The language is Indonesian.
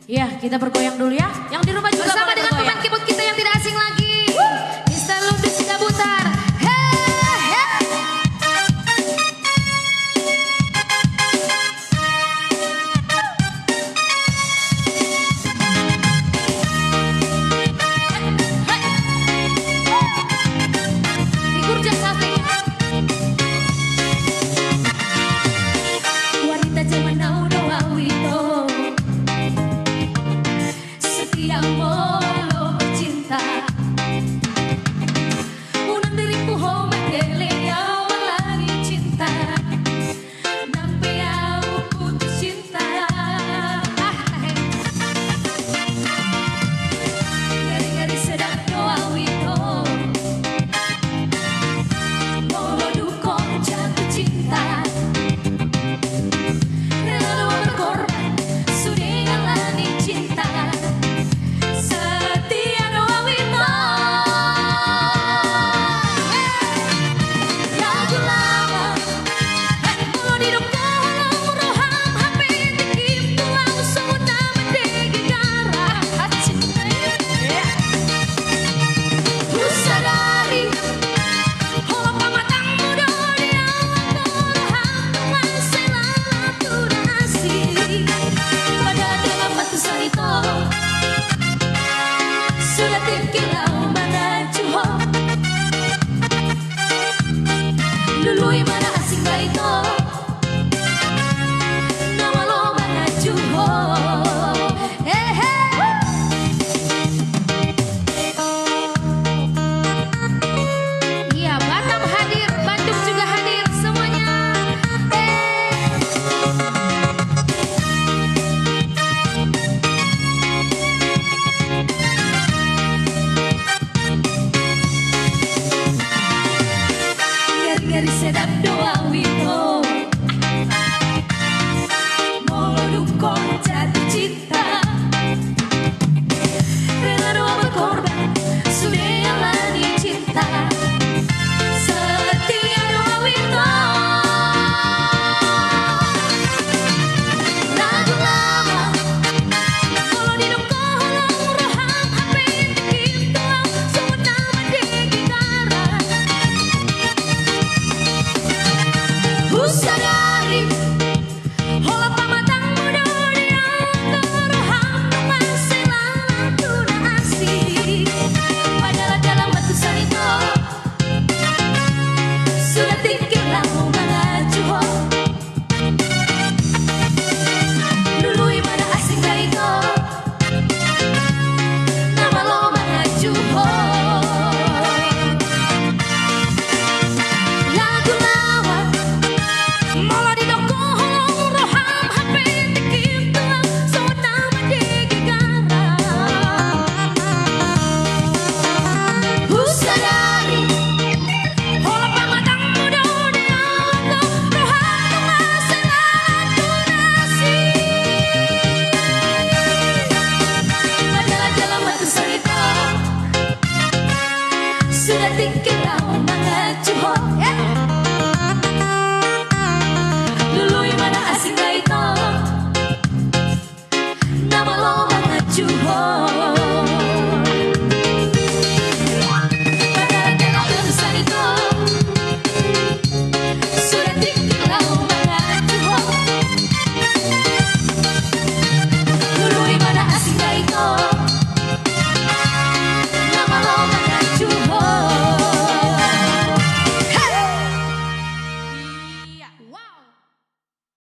Iya, kita bergoyang dulu ya. Yang di rumah juga bersama dengan bergoyang. pemain keyboard kita yang tidak asing lagi. Mr. Lubis Kabutar. Wanita zaman now awito, setia molo cinta. Unang diriku ho magdele awalani cinta, nampe aku putus cinta. Gari-gari sedap no awito, molo dukong jatuh cinta. Sudah tinggal mana juho, lului mana asing baito, nama lo mana juho. Iya, Batam hadir, Bandung juga hadir semuanya. Gari sedap doa wito, molo dukong jatuh cinta. Rela doa berkorban, sudah jalani cinta. Setia doa wito, lagu lama, molo didukong roham hape tikim tuang, semua nama digigara. Sadari, hola pamatang muda dia keroham masih lalu asih. Padahal dalam batu salito sudah tinggal lama mana juho. Lului mana asing gaito, nama lo mana juho. Lagu lawa malah didokong roham hape tikim tuang, semua nama digigara. Sadari, hola pamatang muda dia roham masih lalu nasib. Padahal dalam batu salito sudah tinggal mana juho. Lului mana asing gaito, nama lo mana juho.